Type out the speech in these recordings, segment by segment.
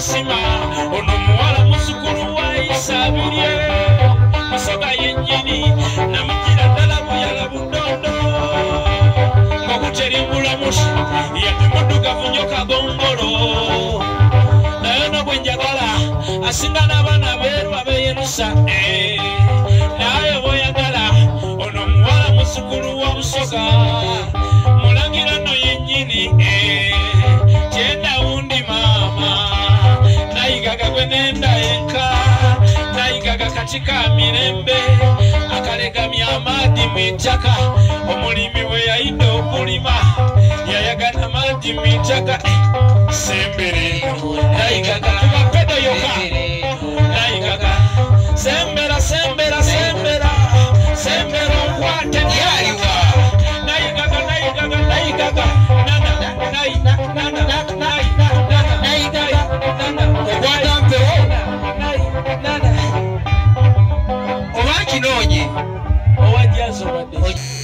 Sima ono muwala musukulu wa Isabirye Masoga yenjini namukira ddala buyala budondo Mokuteri mushi yate mudugavu nnyo kagongolo naye no bwe njagala asinga n'abaana beeru abeeyerusa naye bw'oyagala ono muwala musukulu wa Busoga mulangira no yennyini Jenda undi mama Naigaga gwenenda enka Naigaga katika mirembe Akalega myamadi mitaka Omulimi we yaida okulima Yayagana madi mitaka Sembere Naigaga kubapedo yoka Naigaga Sembera sembera sembera Sembera kwate nyariwa Naigaga naigaga naigaga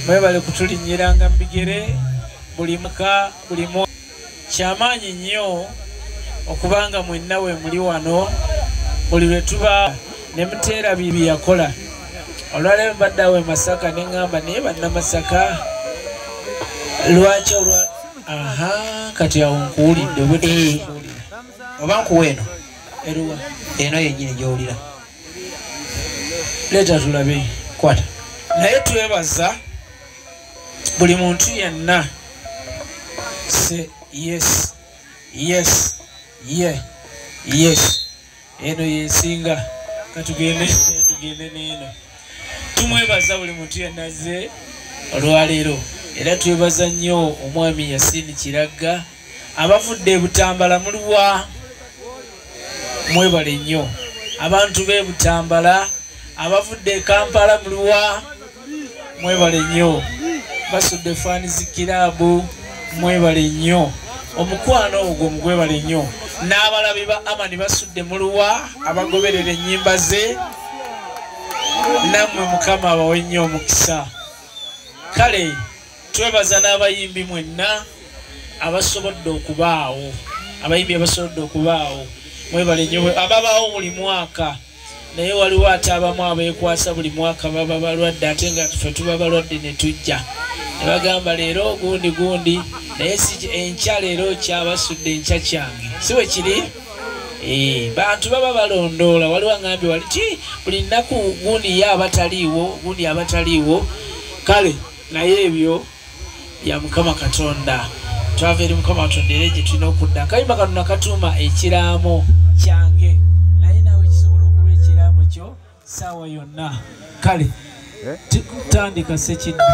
Mwebale kutulinyiranga mbigere buli muka buli mo kyamaanyi nnyo okubanga mwenna we muli wano buli lwe tuba ne muteera bibi yakola olwaleero mbadde awo e Masaka ne ŋŋamba naye bannamasaka lwaki olwa kati awo nkuwulidde bwe oba nkuwa eno eruwa eno yennyini gy'owulira leeta tulabe kwata naye twebaza buli muntu yenna se yes yes ye yes eno yesinga katugende n'eno tumwebaza buli muntu yenna azze olwaleero era twebaza nnyo omwami Yasini Kiragga abavudde Butambala muluwa mwebale nnyo abantu b'e Butambala abavudde Kampala muluwa mwebale nnyo basudde Fans Club mwebale nnyo omukwano ogwo mugwebale nnyo n'abalabi ba Amani basudde muluwa abagoberera ennyimba ze nammwe Mukama abawe nnyo omukisa kale twebaza n'abayimbi mwenna abasobodde okubaawo abayimbi abasobodde okubaawo mwebale nnyo ababaawo buli mwaka naye waliwo ate abamu abeekwasa buli mwaka baba balwadde ate nga ffe tuba balwadde ne tujja ne bagamba leero gundi naye si enkya leero kyabasudde enkya kyange si bwe kiri bantu baba balondoola waliwo aŋambye wali ti buli nnaku gundi abataliiwo kale naye ebyo bya Mukama Katonda twava eri Mukama Katonda era gye tulina okudda akayimba kano nakatuuma ekiraamo kyange naye nawe kisobola okuba ekiraamo kyo saawa yonna kale tutandika Ssekidde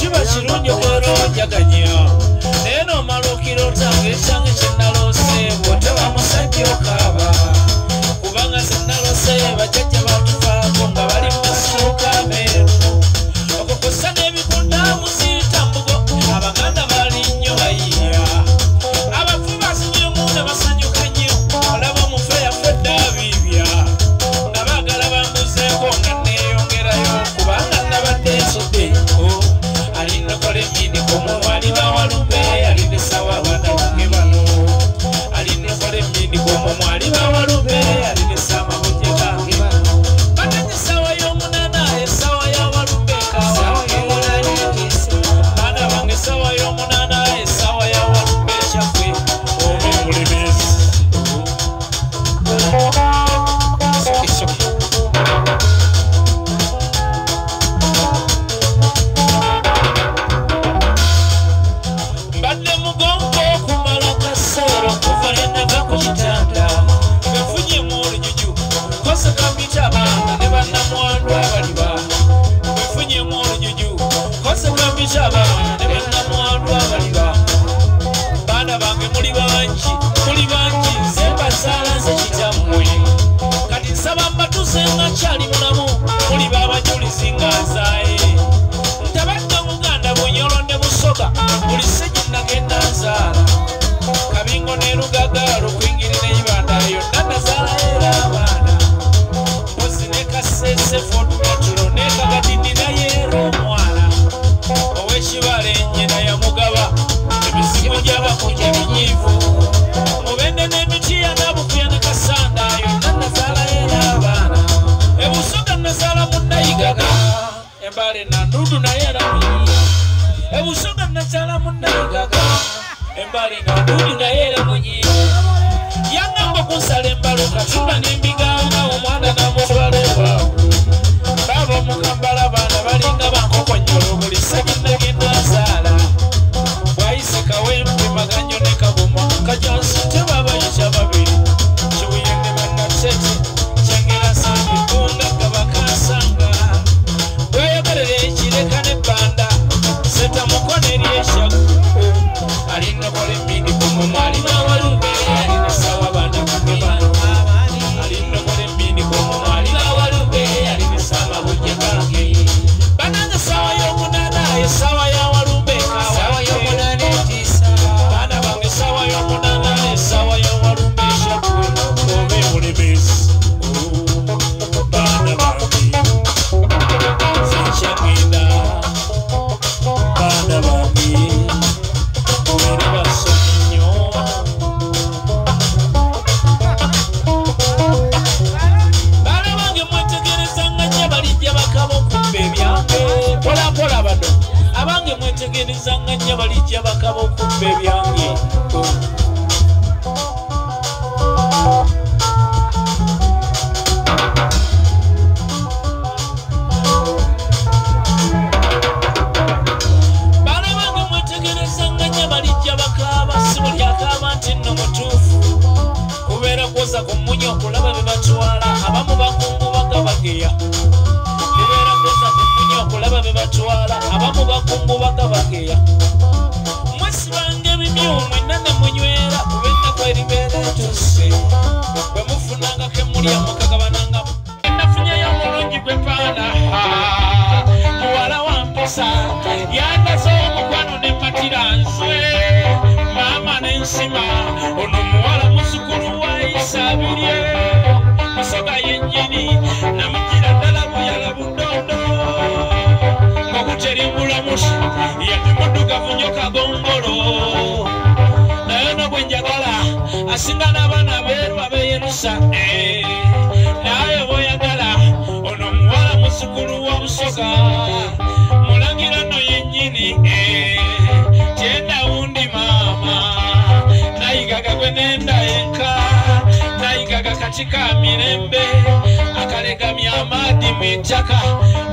Chiba chirunyo kwero njaganya Neno marukiro tange change chinalose Wotewa musaki okaba Kubanga zinalose Bajaja batufa Konga wali masuka meru Okukosane bikunda musita mbugo Abaganda bali nyo baiya Abafuba sinyo muna basanyo kanyo Olaba mufeya fedda bibya Nabagala bambuze konga neyongera yo Kubanga nabate sote Alina kole mini komo wali neka gatini naye era omwana ow'ekibale nnyina yamugaba emisimu gy'abakunja ebinyiivu mubende n'emiti yanabukuya ne kasanda yonna nazaala era abaana ebusoga nazaala munnayigaga embale nandudu naye era munyi ebusoga nazaala munnayigaga embale nandudu naye era munyi yangamba kunsala embalo katumba n'embiganga omwana namutwala ewaabwe baba omukambala baana balinga bankokonyolo buli seginagenda azaala bwayise kawempe maganyo ne kagoma kajansi tebabayita babiri kiwuyende bannatete kyengera sangikunga gabakansanga bweyogerera ekireka n'ebbanda seta mukono eri eshagu alinokola emmindi kumu alina awalumbe alina sawa baana kugeba alinokola emmindi kumu alina awalumbe alina sawa bujje gange bananga sawa y'omunana esawa y'awalumbe sawa y'omunana etiisa baana bange sawa y'omunana esawa y'awalumbe eshagwe oba ebulemezi baana bange sinkyagenda baana bange mwere basomi nnyo baana bange mwetegerezanga nnyo balijja bakaba okubba ebyange mpolampola bano abange mwetegerezanga nnyo balijja bakaba okubba ebyange baana bange mwetegerezanga nnyo balijja bakaaba si buli akaaba nti nno mutuufu kubeera kwoza ku mmunye okulaba be batwala abamu bakungu bagabageya kubeera kwoza ku mmunye okulaba be batwala abamu bakungu bagabageya mwesibanga ebimyu mwenna ne munywera kuba ennaku eribeera etuuse bwe mufunanga ke mulya mukagabanangamu nafunyeyo omulungi gwe paana muwala wa mposa yandaze omukwano ne matira nswe maama n'ensima ono muwala musukulu wa Isabirye musoga yennyini namugira ddala buyala budondo ng'okuterinbulamusi yadde muddugavu nnyo kagongolo naye no bwe njagala asinga n'abaana beeru ab'eyerusa naye bw'oyagala ono muwala musukulu wa busoga mulagira no yennyini tyenda wundi maama nayigaga gwe nenda enka nayigaga kati ka mirembe akalegamya amaadi mu ttaka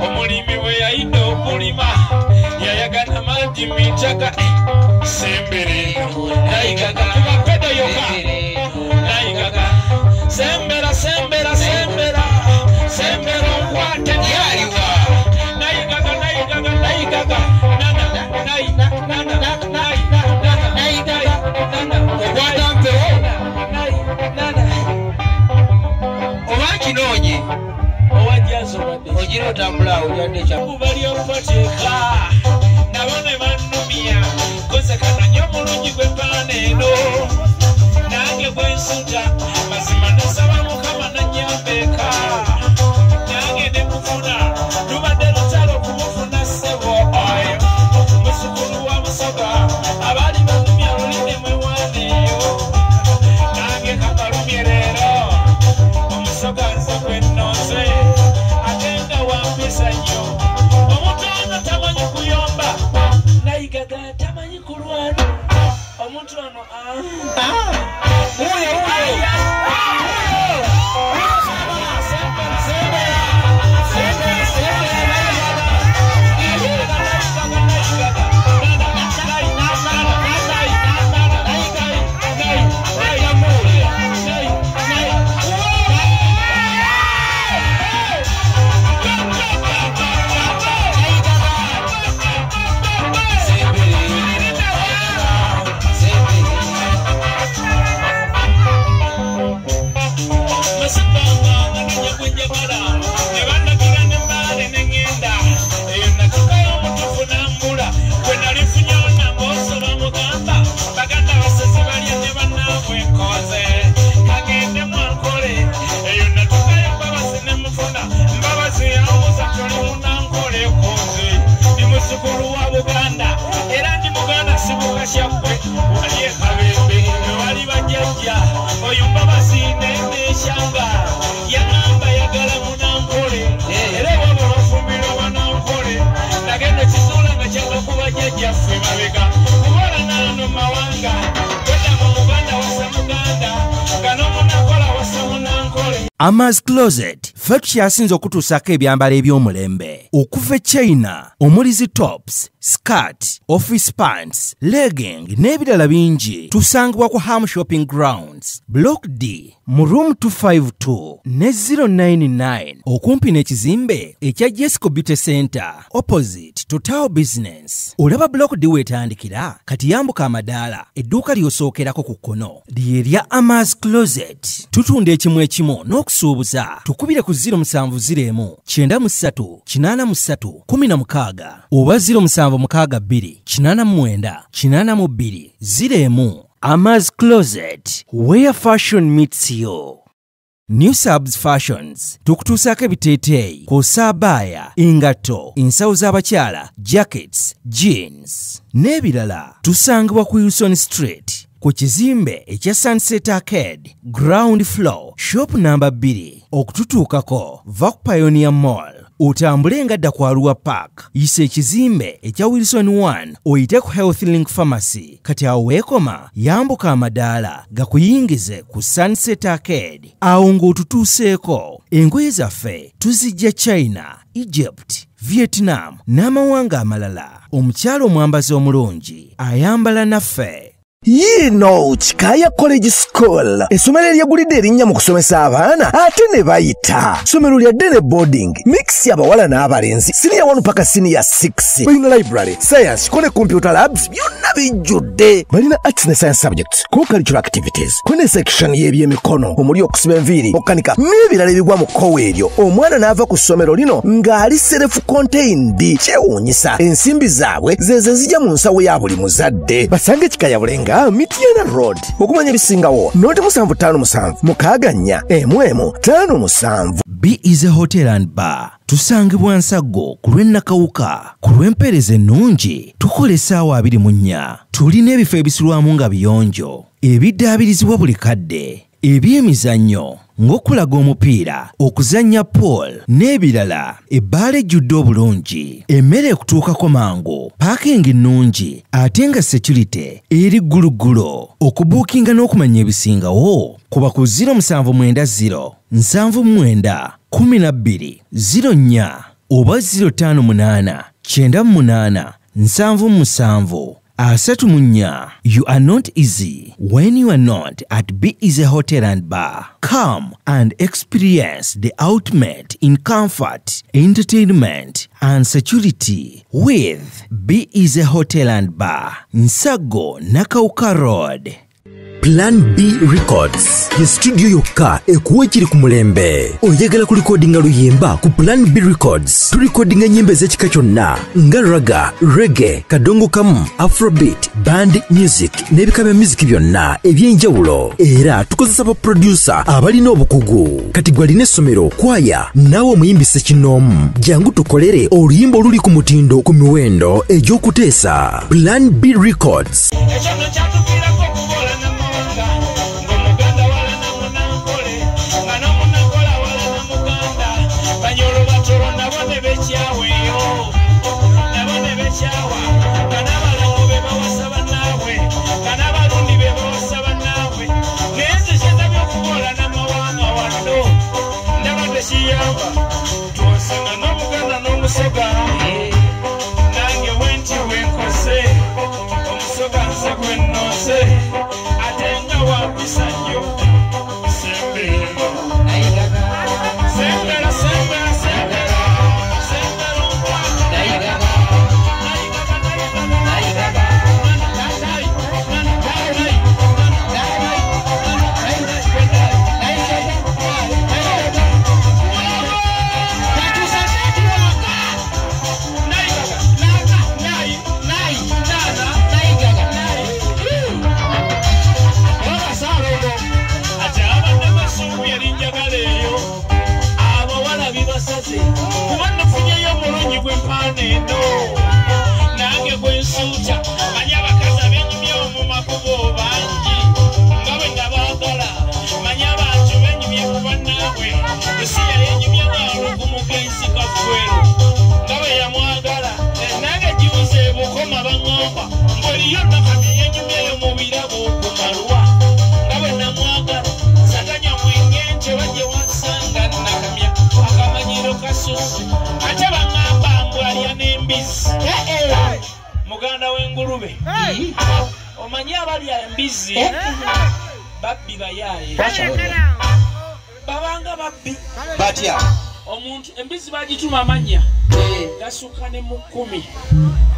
omulimi bwe yayidde okulima yayagana maadi mu ttaka sembere nayigaga tubapedo yoka nayigaga sembera sembera sembera sembera okwate nyaliwa nayigaga nayigaga nayigaga nana nayi nana nayi nayigaga nana okwata mpewo nayi nana oba kinoonye owajazo badde ogira otambula ojadde kyakubali okubateeka nabo ne bannumya kozekana nnyo omulungi gwe paana eno nange gwe nsuta mazima nasaba mukama nannyambeeka nange ne mufuna lubadde lutalo okumufuna ssebo oyo musukulu wa busoga abaali bannumya lulinde mwewaaneeyo nange kakalumye leero omusoga nze gwe nnonze agenda wampisa nnyo omuntu ono tamanyi kuyomba nayigaga tamanyi kulwana omuntu ono mukulu wa Buganda era ndi Muganda sibuka kyakwe wali ekabembe wali bajjajja oyo mbabasine n'eshanga yagamba yagala munankole era wabula ofumbirwa banankole nagenda kizuula nga kyava ku bajjajjaffe mabega kubola nano mawanga kwedda mu Buganda wasa Muganda nga n'omunakola wasa munankole. Ama's Closet ffe tukyasinza okutuusako ebyambalo eby'omulembe okuva China omulizi tops, skirt, office pants, legging n'ebirala bingi tusangibwa ku Ham Shopping Grounds Block D mu room 252 ne 099 okumpi n'ekizimbe ekya Jesco Beauty Center opposite Total Business. Olaba Block D wetandikira kati yambuka amadaala edduuka ly'osookerako ku kkono lyerya Ama's Closet. Tutunda ekimu ekimu n'okusuubuza tukubire ku 0701 93 83 16 oba 0762 89 82 01. Ama's Closet, where fashion meets you. New Subs Fashions tukutuusako ebiteeteeyi kw'ossa abaya, engatto, ensawo z'abakyala, jackets, jeans n'ebirala. Tusangibwa ku Wilson Street ku kizimbe ekya Sunset Arcade ground floor shop number 2. Okututuukako va ku Pioneer Mall otambule ngadda ku Arua Park yisa ekizimbe ekya Wilson 1 oyite ku Health Link Pharmacy kati awo weekoma yambuka amadaala gakuyingize ku Sunset Arcade awo ng'otutuuseeko. Engoye zaffe tuzijja China, Egypt, Vietnam n'amawanga amalala. Omukyala omwambazi omulungi ayambala naffe. Yino Chikaya College School essomero eryagulidde erinnya mu kusomesa abaana ate ne bayita ssomero lya Dene boarding mix y'abawala n'abalenzi senior 1 paka senior 6 balina library science kone computer labs byonna bijjudde balina arts ne science subjects co-curricular activities kone section y'ebyemikono omuli okusiba enviiri okukanika n'ebirala ebigwa mu kkowe eryo omwana n'ava ku ssomero lino ng'ali self contained kyewuunyisa ensimbi zaabwe ze zijja mu nsawo ya buli muzadde basange Chikaya Bulenga Mitiana Road okumanya bisingawo noti 757 mukaganya emwemu 57. B is a hotel and bar. Tusangibwa Nsago ku lw'Ennakawuka ku lw'empeereza ennungi tukola essaawa 24. Tulina ebifo ebisulwamu nga biyonjo ebiddaabirizibwa buli kadde ebyemizannyo ng'okulaga omupiira okuzannya pool n'ebirala. Ebbaala ejjudde obulungi emmere ekutuukako mangu paakingi nnungi ate nga security eri gguluggulo. Okubuukinga n'okumanya ebisingawo kuba ku 0790 79 12 04 oba 058 98 77 34. You are not easy when you are not at B is a hotel and bar. Come and experience the ultimate in comfort, entertainment and security with B is a hotel and bar. Nsago Nakauka Road. Plan B Records ye studio yokka ekuwa ekiri ku mulembe. Oyagala ku recordinga luyimba ku Plan B Records tu recordinga nyimbe z'ekika kyonna nga raga, reggae, kadongo kamu, afrobeat, band music n'ebika bya music byonna eby'enjawulo. Era tukozesa ba producer abalina obukugu. Kati gwalina essomero kwaya naawe omuyimbise kinoomu jangu tukolere oluyimba oluli ku mutindo ku miwendo egy'okuteesa. Plan B Records. iyo nakati yenyumyeyo mu birabo ku maluwa nga bwe namwaga saganya mwengenje bajje wansanga nakamya akamanyiro kasusi ate bangamba mbu alya n'embizi muganda w'engulube omanyi abalya embizi babbi bayaaye babanga babbi batya omuntu embizi bagituma amanya gasukka ne mu 10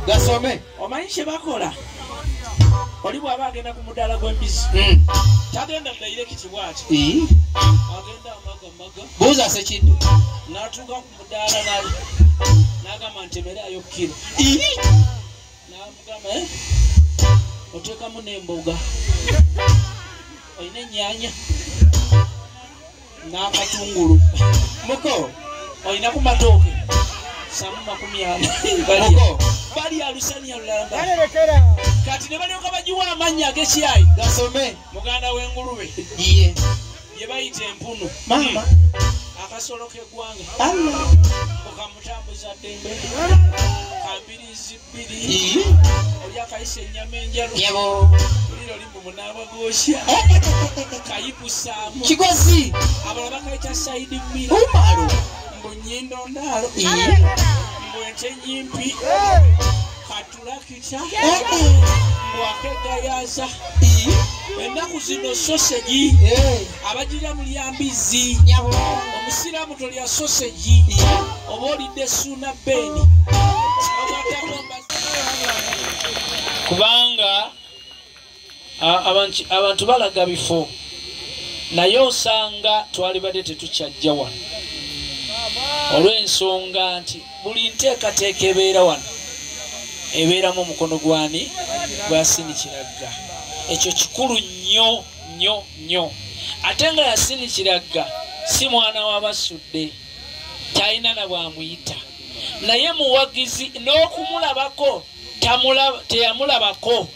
gasome omanyi kye bakola oli bw'aba agenda ku mudaala gw'embizi tagenda dairekiti bw'ati agenda amagamaga buuza sekidde n'atuuka ku mudaala n'agamba ntemerayo kilo n'amugamba oteekamu n'emboga olina ennyanya n'akatungulu muko olina ku matooke samu 40 bali alusani alulamba kati ne balyoka bagiwa amannya ag'ekyayi gasome muganda w'engulube ye bayita empunu mama akasolo k'eggwanga okamutambuza ddembe kambirizi 2 oli akayisa ennyama enjalu oliro oli mu munaabagosya kayikusaamu kigozi abalala bakayita saidi mmira umalo mbu nnyindo ndaalo mbu ente nyimpi katulakita mbu akegayaza ennaku zino sosegi abagirya mulyambizi omusiraamu tolya sosegi oba olidde suuna beni kubanga abantu balaga bifo naye osanga twalibadde tetukyajja wano olw'ensonga nti buli nteekateeka ebeera wano ebeeramu omukono gwani gwasinikiragga ekyo kikulu nnyo nnyo nnyo ate nga yasinikiragga si mwana w'abasudde talina na bwamuyita naye muwagizi n'okumulabako teyamulabako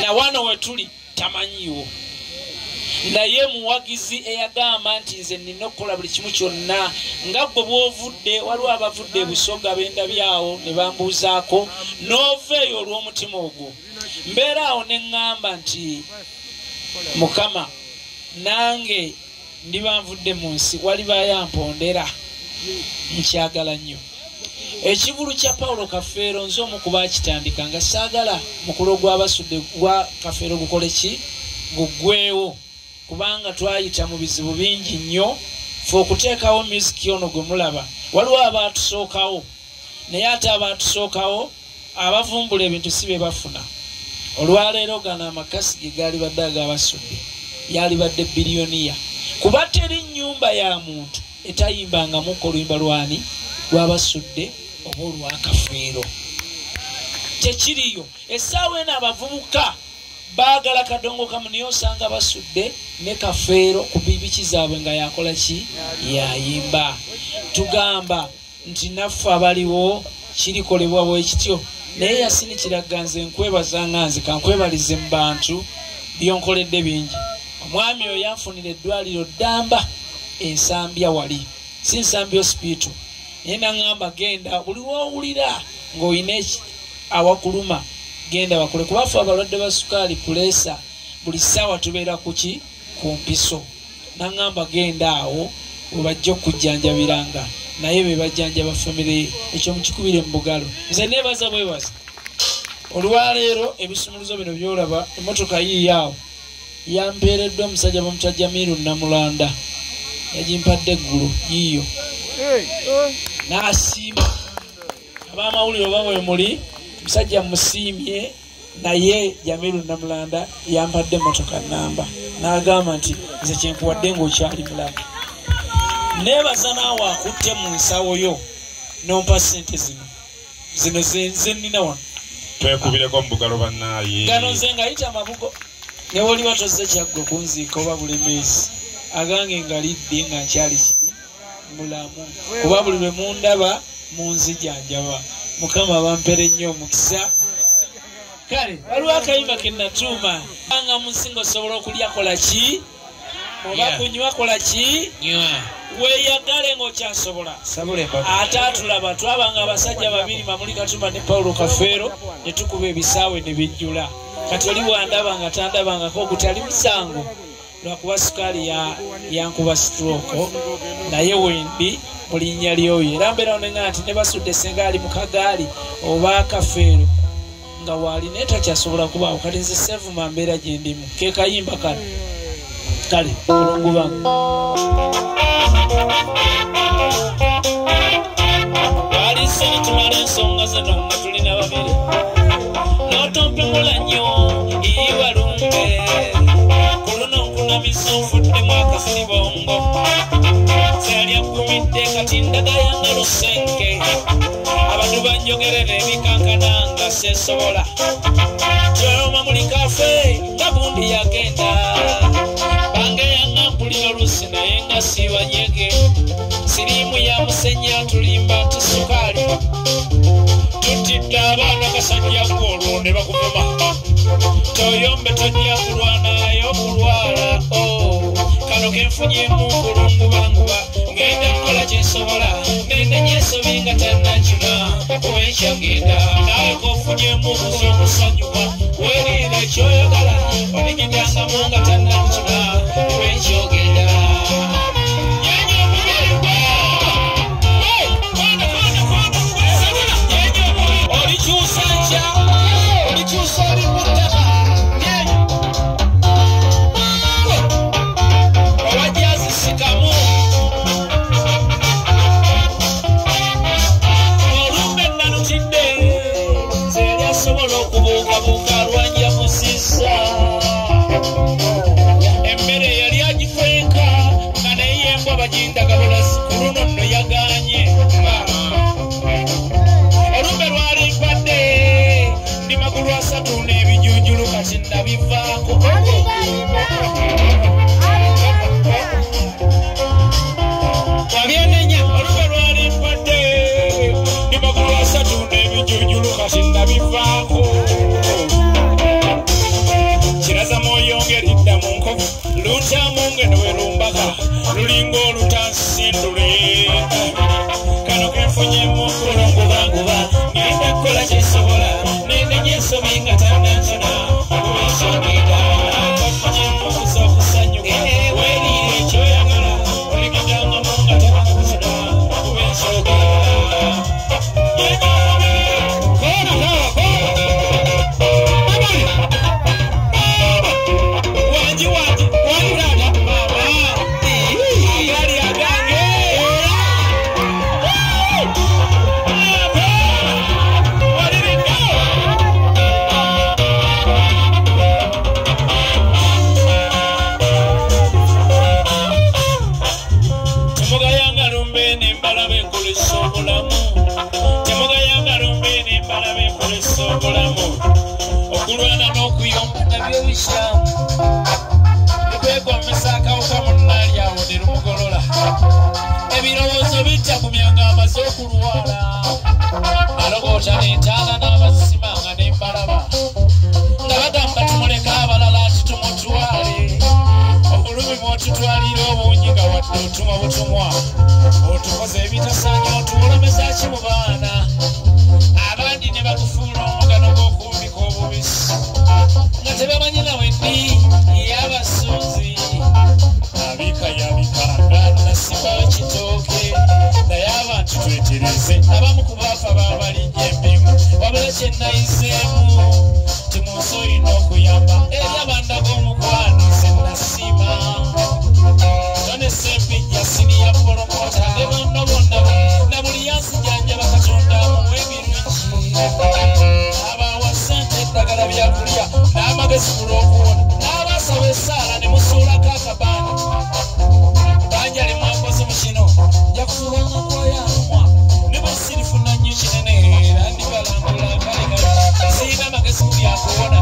na wano wetuli tamanyiwo naye muwagizi eyagamba nti nze nina okukola buli kimu kyonna nga gwe bw'ovudde waliwo abavudde ebusoga benda byawo ne bambuuzaako n'oveeyo olw'omutima ogwo mbeera awo ne ŋŋamba nti mukama nange ndiba nvudde mu nsi waliba yampondera nkyagala nnyo ekivulu kya Paulo Kafeero nze omu kuba akitandika nga saagala mukulu gw'abasudde gwa Kafeero gukole ki guggwewo kubanga twayita mu bizibu bingi nnyo fe okuteekawo musiki ono gwe mulaba waliwo abaatusookawo naye ate abaatusookawo abavumbula ebintu si be bafuna olwaleero gano amakasi ge gaali badde ag'abasudde yali badde biliyoniya kuba teri nnyumba ya muntu etayimbangamuko oluyimba lwani lw'abasudde oba olwa Kafeero tekiriyo essaawa eno abavubuka baagala kadongo kamu naye osanga basudde ne Kafeero ku bibiki zaabwe nga yakola ki yayimba tugamba nti naffe abaliwo kirikolebwa bwe kityo naye yasinikiraga nze nkwebazanga nze kankwebalize mu bantu byonkoledde bingi omwami oyo yanfunira eddwaliro ddamba ensambya wali si nsambya hospital naye naŋŋamba genda buli woowulira ng'olina awakuluma genda bakole kuba ffe abalwadde ba sukaali pulesa buli ssaawa tubeera kuki ku mpiso naŋŋamba genda awo webajja okujjanjabiranga naye be bajjanjaba famire ekyo mukikubire mu bugalo nze neebaza bwebaza olwaleero ebisumuluzo bino byolaba emmotoka yiiyaawo yampeereddwa omusajja bamuta Jamiru Namulanda yagimpadde eggulu yiiyo n'asiima ab'amawulire oba bwe muli musajja musiimye naye Jamiru Namulanda yampadde emmotoka namba n'agamba nti nze kyenkuwadde ng'okyali mulamu neebaza naawe akutte mu nsawo yo nompa ssente zino ze nnina wano twekubireko mu bugalo bannaaye gano nze ngayita amabugo ne woliba tozze kyaggwe kunziika oba bulemeezi agange ngalidde nga nkyali mulamu kuba buli lwe mundaba munzijanjaba mukama bampere nnyo omukisa kale waliwo akayimba ke natuuma anga mu nsinga osobola okulya kola ki oba kunywa kola ki weyagale ng'okyasobola ate atulaba twabanga abasajja babiri Mamuli Katumba ne Paulo Kafeero ne tukuba ebisaawe ne bijjula kati oli bwandaba nga tandabangako gutali musango lwakuba sukaali yankuba stroke naye wendi mu linnya lyoyo era mbeera onenga nti ne basudde senga ali mu kagaali oba Kafeero nga waali naye takyasobola kubaawo kati nze Sevuma mbeera gye ndimu ke kayimba kano kale olungu bangu walise nitumala ensonga zino nga tulina babiri n'otompemula nnyo iwalumbe ku luno nkunamisa onfuddemu akasiri bongo zali akumidde kati ndagayanga lusenke abantu banjogerera ebikankana nga sesobola kyo Mamuli Kafe nga gundi yagenda bangeyanga mpulira olusi naye nga sibanyege siriimu ya musenya tulimba nti sukaali tutidde abaana kasajja gwolwo ne bakuvuma toyombe tojja kulwanayo kulwala kano kenfunyemu kulungubanguba ngenda kukola kyensobola ngenda nyesobi nga tannakima kuba ekyagenda nawe kofunyemu okuza okusanyuka werira ekyoyagala onigitangamu nga tannakima kuba ekyogenda olikyusa nkya olikyusa oli muttaka owajazisikamu olumbe nalutidde zeri asobola okubuukabuuka lwanja musisa emmere yali agifenka nga naye yembwa bagindagabula ku luno nno yaganye olumbe lwali mpadde ndi magulu asatu n'ebijujulu kati nabivaako wabyenenya olumbe lwali mpadde ndi magulu asatu n'ebijujulu kati nabivaako kiraza mwoyo ngeridda mu nkovu luntamu ngeno werumbaka lulinga olutansindule kano kenfunyemu kulungubanguba ngenda kukola kyesobola nenenya ensobi nga tannakina kuba ekyogenda kafunyemu okuza okusanyuka werire ekyoyagala oligitangamu nga tannakina kuba ekyogenda okulwana n'okuyomba nabyo bisyamu nikwegomesa akawuka munnali awo ne lumugolola ebirowoozo bittagumyanga amaze okulwala alogoota n'entaana n'abazimanga n'embalaba nga bagamba tumuleka abalala ati tumutwale obulumi bw'otutwalira obungi nga wadde otuma butumwa otukoze ebitasaanya otuwolemeza ki mu baana abandi ne batufuula omugano gw'okumbika obubisi nga tebamanyi nawe ddi y'abasuuzi abikayabikanga nasiba kitooke naye abantu twetereze abamu ku baafa babalijja embimu wabula kyennayizeemu timunsi olina okuyamba eri abanda g'omukwano sennasima tonesembijja siniya polomota ne bonna bonna na buli yansijanjaba katonda muwe ebirungi abawa sente eddagala byakulya n'amagezi ku lw'okuwona n'abasaba essaala ne musuulako akabaana banja le mwakoze mu kino nja kufuulanga kwoyamwa ne bwesirifuna nnyo kinene era ndibalambula kalegale siina magezi ku byakuwona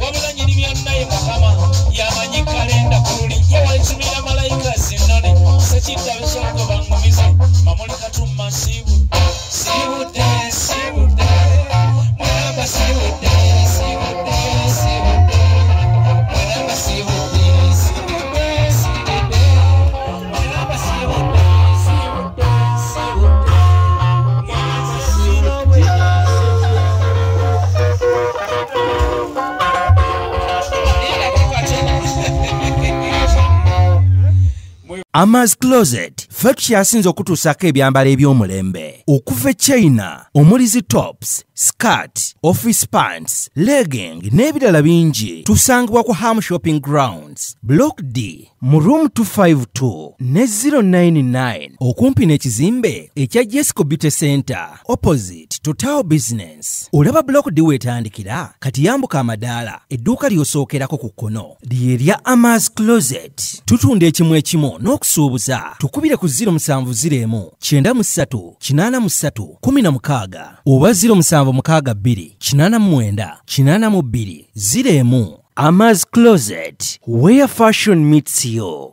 wabula nyini byannaye mukama yamanyi kalenda ku luli yewalitumira malayika zinnone sekiddabe kyagoba ngumize Mamuli Katumba nsiibudde siibudde siibudde mweramba siibudde siibudde siibudde mweramba siibudde Amaz Closet ffe tukyasinze okutuusako ebyambalo eby'omulembe okuva e China omuli zi tops, skirt, office pants, legging n'ebirala bingi tusangibwa ku Ham Shopping Grounds Block D mu room 252 ne 099 okumpi n'ekizimbe ekya Jesco Beauty Center opposite Total Business. Olaba Block D wetandikira kati yambuka amadaala edduuka ly'osookerako ku kkono lye lya Amaz Closet. Tutunda ekimu n'okusuubuza tukubire ku 0701 93 83 16 oba 0762 89 82 01. Amaz Closet, where fashion meets you.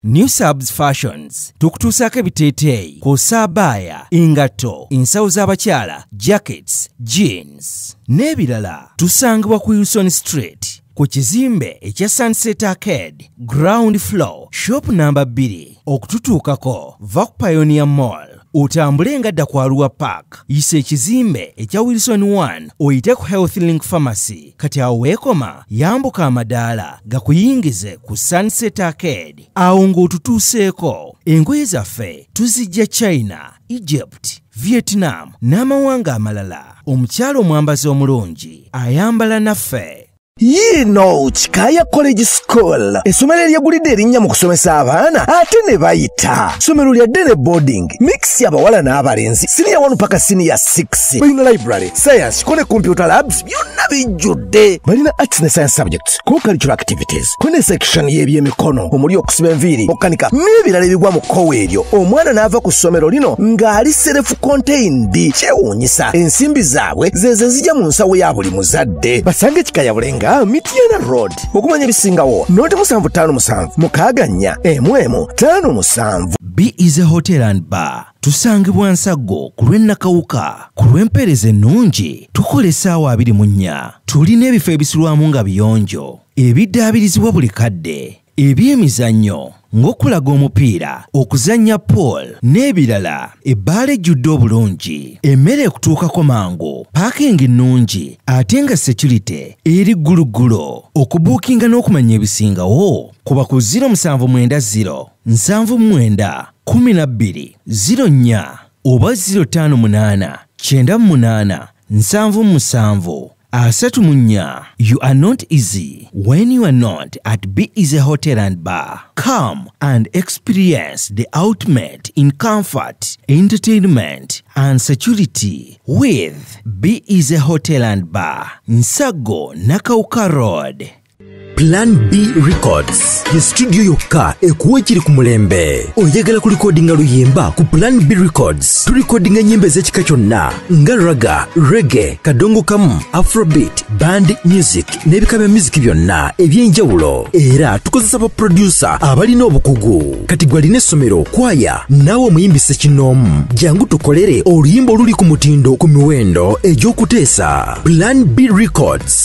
New Subs Fashions tukutuusako ebiteeteeyi kw'ossa abaya, engatto, ensawo z'abakyala, jackets, jeans n'ebirala. Tusangibwa ku Wilson Street ku kizimbe ekya Sunset Arcade ground floor shop number 2. Okututuukako va ku Pioneer Mall otambule nga dda ku Arua Park yisa ekizimbe ekya Wilson 1 oyite ku Health Link Pharmacy. Kati awo weekoma yambuka amadaala gakuyingize ku Sunset Arcade. Awo ng'otutuuseeko engoye zaffe tuzijja China, Egypt, Vietnam n'amawanga amalala. Omukyala omwambazi omulungi ayambala naffe. Yino Chikaya College School essomero eryegulidde erinnya mu kusomesa abaana ate ne bayita. Ssomero lya Dene Boarding mix y'abawala n'abalenzi senior 1 paka senior 6. Balina library, science, kone computer labs byonna bijjudde. Balina arts ne science subjects, co-curricular activities, kone section y'ebyemikono omuli okusiba enviiri, okukanika n'ebirala ebigwa mu kkowe eryo. Omwana n'ava ku ssomero lino ng'ali self-contained. Kyewuunyisa ensimbi zaabwe ze zijja mu nsawo ya buli muzadde. Basange Chikaya Bulenga Mityana Road okumanya ebisingawo noti 757 mukaganya emwemu 57. B is a hotel and bar. Tusangibwa Nsago ku lw'Ennakawuka ku lw'empeereza ennungi tukola essaawa 24. Tulina ebifo ebisulwamu nga biyonjo ebiddaabirizibwa buli kadde, ebyemizannyo ng'okulaga omupiira, okuzannya pool n'ebirala. Ebbaala ejjudde obulungi, emmere ekutuukako mangu, paakingi nnungi ate nga security eri gguluggulo. Okubuukinga n'okumanya ebisingawo kuba ku 0790 79 12 04 oba 058 98 77 34. You are not easy when you are not at B is a hotel and bar. Come and experience the ultimate in comfort, entertainment and security with B is a hotel and bar. Nsago Nakauka Road. Plan B Records ye studio yokka ekuwa ekiri ku mulembe. Oyagala ku recordinga luyimba ku Plan B Records tulikodinga nyimba ez'ekika kyonna nga raga, reggae, kadongo kamu, afrobeat, band music n'ebika bya music byonna eby'enjawulo. Era tukozesa ba producer abalina obukugu. Kati gwalina essomero, kwaya naawe omuyimbise kinoomu. Jangu tukolere oluyimba oluli ku mutindo ku miwendo egy'okuteesa. Plan B Records